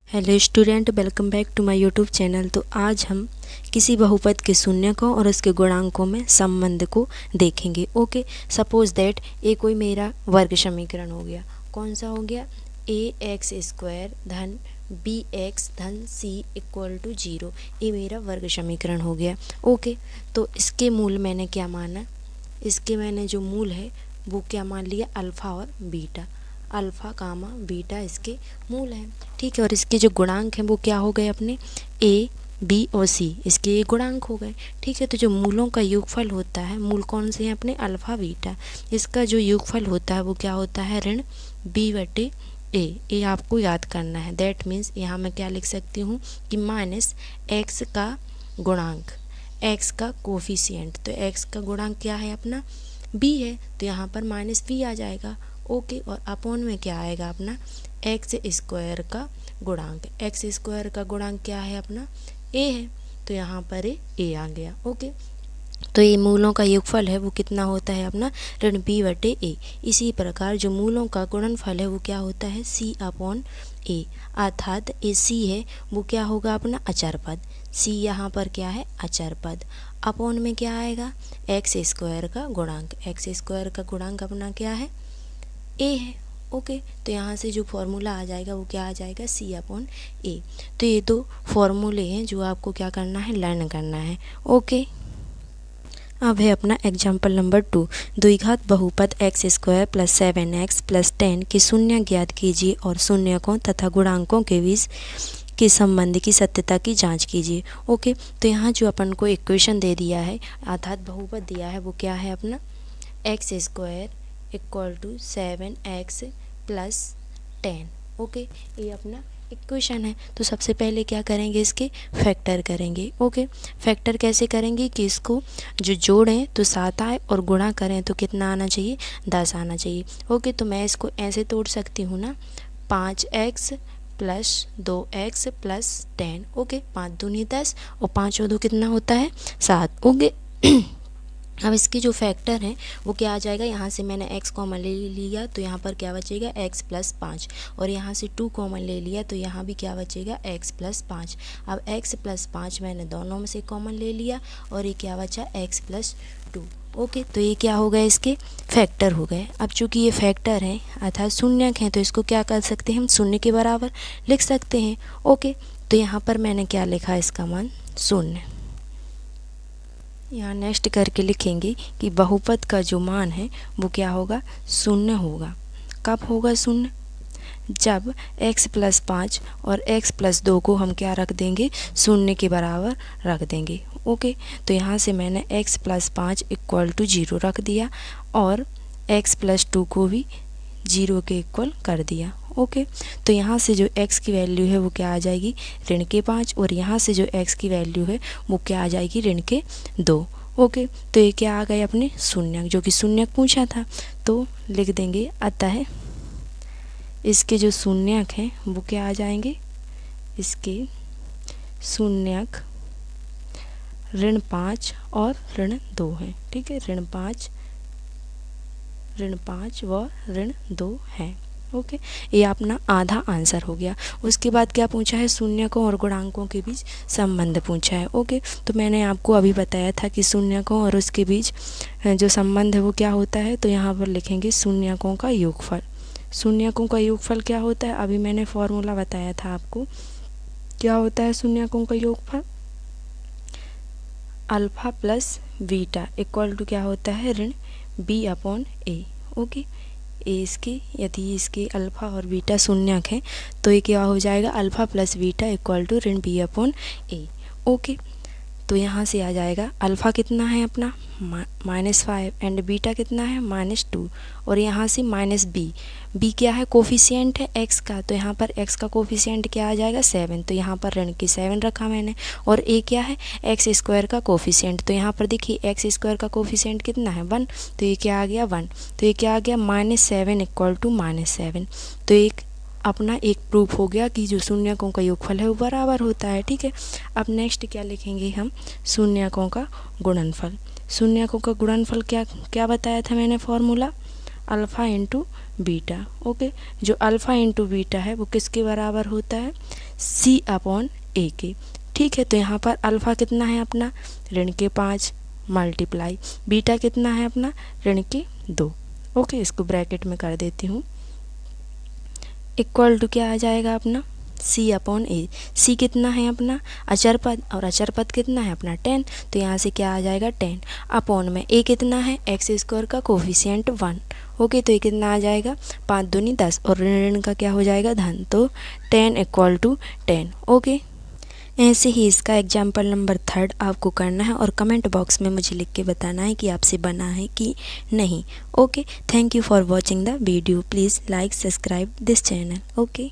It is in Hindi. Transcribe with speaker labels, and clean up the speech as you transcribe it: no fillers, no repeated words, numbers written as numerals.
Speaker 1: Hello student, welcome back to my YouTube channel. तो आज हम किसी बहुपद के शून्यकों और उसके गुणांकों में संबंध को देखेंगे। ओके, सपोज दैट ये कोई मेरा वर्ग समीकरण हो गया। कौन सा हो गया? ax² धन bx धन c इक्वल टू 0। ये मेरा वर्ग समीकरण हो गया। ओके, तो इसके मूल मैंने क्या माना? इसके मैंने जो मूल है वो क्या मान लिया? अल्फ़ा और बीटा। अल्फ़ा कामा बीटा इसके मूल हैं, ठीक है। और इसके जो गुणांक हैं वो क्या हो गए अपने? ए, बी और सी, इसके ये गुणांक हो गए, ठीक है। तो जो मूलों का योगफल होता है, मूल कौन से हैं अपने? Alpha beta. इसका जो योगफल होता है वो क्या होता है? ऋण बी बटे ए। ये आपको याद करना है। दैट मीन्स यहाँ मैं क्या लिख सकती हूँ कि माइनस एक्स का गुणांक, एक्स का कोफिशिएंट। तो एक्स का गुणांक क्या है अपना? बी है, तो यहाँ पर माइनस बी आ जाएगा। ओके, और अपॉन में क्या आएगा अपना? x² का गुणांक। x² का गुणांक क्या है अपना? a है, तो यहाँ पर ए आ गया। ओके, तो ये मूलों का योगफल है वो कितना होता है अपना? ऋण b बटे ए। इसी प्रकार जो मूलों का गुणनफल है वो क्या होता है? c अपॉन ए। अर्थात ए c है वो क्या होगा अपना? अचर पद। c यहाँ पर क्या है? अचर पद। अपॉन में क्या आएगा? x² का गुणांक। x² का गुणांक अपना क्या है? ए है। ओके, तो यहाँ से जो फॉर्मूला आ जाएगा वो क्या आ जाएगा? c अपॉन ए। तो ये दो फॉर्मूले हैं जो आपको क्या करना है? लर्न करना है। ओके, अब है अपना एग्जाम्पल नंबर 2। द्विघात बहुपद x² प्लस 7x प्लस 10 के शून्य ज्ञात कीजिए और शून्यकों तथा गुणांकों के बीच के संबंध की सत्यता की जांच कीजिए। ओके, तो यहाँ जो अपन को इक्वेशन दे दिया है, अर्थात बहुपद दिया है, वो क्या है अपना? x² equal to 7x plus 10। Okay, ये अपना इक्वेशन है। तो सबसे पहले क्या करेंगे? इसके फैक्टर करेंगे। ओके, फैक्टर कैसे करेंगे कि इसको जो जोड़ें तो 7 आए और गुणा करें तो कितना आना चाहिए? 10 आना चाहिए। ओके, तो मैं इसको ऐसे तोड़ सकती हूँ ना, 5x plus 2x plus 10। Okay, 5 दूनी 10 और 5 और 2 कितना होता है? 7। ओके, अब इसके जो फैक्टर हैं वो क्या आ जाएगा? यहाँ से मैंने x कॉमन ले लिया तो यहाँ पर क्या बचेगा? x plus 5। और यहाँ से 2 कॉमन ले लिया तो यहाँ भी क्या बचेगा? x plus 5। अब x प्लस 5 मैंने दोनों में से कॉमन ले लिया और ये क्या बचा? x plus 2। ओके, तो ये क्या हो गए? इसके फैक्टर हो गए। अब चूँकि ये फैक्टर हैं अर्थात शून्यक हैं तो इसको क्या कर सकते हैं? हम शून्य के बराबर लिख सकते हैं। ओके, तो यहाँ पर मैंने क्या लिखा? इसका मान 0। यहाँ नेक्स्ट करके लिखेंगे कि बहुपद का जो मान है वो क्या होगा? 0 होगा। कब होगा 0? जब x प्लस 5 और x प्लस 2 को हम क्या रख देंगे? 0 के बराबर रख देंगे। ओके, तो यहाँ से मैंने x प्लस 5 इक्वल टू 0 रख दिया और x प्लस 2 को भी 0 के इक्वल कर दिया। ओके, तो यहाँ से जो x की वैल्यू है वो क्या आ जाएगी? ऋण के 5। और यहाँ से जो x की वैल्यू है वो क्या आ जाएगी? ऋण के 2। ओके, तो ये क्या आ गए अपने? शून्यक, जो कि शून्यक पूछा था। तो लिख देंगे अतः इसके जो शून्यक हैं वो क्या आ जाएंगे? इसके शून्यक ऋण 5 और ऋण 2 हैं, ठीक है। ऋण 5 व ऋण 2 हैं। ओके, ये अपना आधा आंसर हो गया। उसके बाद क्या पूछा है? शून्यकों और गुणांकों के बीच संबंध पूछा है। ओके, तो मैंने आपको अभी बताया था कि शून्यकों और उसके बीच जो संबंध है वो क्या होता है। तो यहाँ पर लिखेंगे शून्यकों का योगफल। शून्यकों का योगफल क्या होता है? अभी मैंने फॉर्मूला बताया था आपको। क्या होता है शून्यकों का योगफल? Alpha plus beta equal to क्या होता है? ऋण b अपॉन ए। ओके, इसकी यदि इसके अल्फ़ा और बीटा शून्यक है तो ये क्या हो जाएगा? Alpha plus beta equal to ऋण b अपॉन ए। ओके, तो यहाँ से आ जाएगा अल्फ़ा कितना है अपना? -5 एंड बीटा कितना है? -2। और यहाँ से बी क्या है? कोफिशिएंट है x का, तो यहाँ पर x का कोफिशिएंट क्या आ जाएगा? 7। तो यहाँ पर ऋण के 7 रखा मैंने। और a क्या है? x² का कोफिशिएंट। तो यहाँ पर देखिए x² का कोफिशिएंट कितना है? 1। तो ये क्या आ गया? 1। तो ये क्या आ गया? -7 इक्वल टू -7। तो एक अपना एक प्रूफ हो गया कि जो शून्यकों का योगफल है वो बराबर होता है, ठीक है। अब नेक्स्ट क्या लिखेंगे हम? शून्यकों का गुणनफल। शून्यकों का गुणनफल क्या बताया था मैंने? Formula alpha into beta. Okay, जो अल्फ़ा इंटू बीटा है वो किसके बराबर होता है? सी अपॉन ए के। ठीक है, तो यहाँ पर अल्फ़ा कितना है अपना ऋण के 5 मल्टीप्लाई बीटा कितना है अपना ऋण के 2। ओके, इसको ब्रैकेट में कर देती हूँ। इक्वल टू क्या आ जाएगा अपना सी अपॉन ए। सी कितना है अपना अचर पद और अचर पद कितना है अपना 10, तो यहाँ से क्या आ जाएगा 10 अपॉन में ए कितना है एक्स स्क्वायर का कोफिशिएंट 1। ओके, तो ये कितना आ जाएगा 5 दूनी 10 और ऋण का क्या हो जाएगा धन, तो 10 इक्वल टू 10। ओके, ऐसे ही इसका एग्जाम्पल नंबर 3 आपको करना है और कमेंट बॉक्स में मुझे लिख के बताना है कि आपसे बना है कि नहीं। Okay, thank you for watching the video. Please like subscribe this channel. Okay.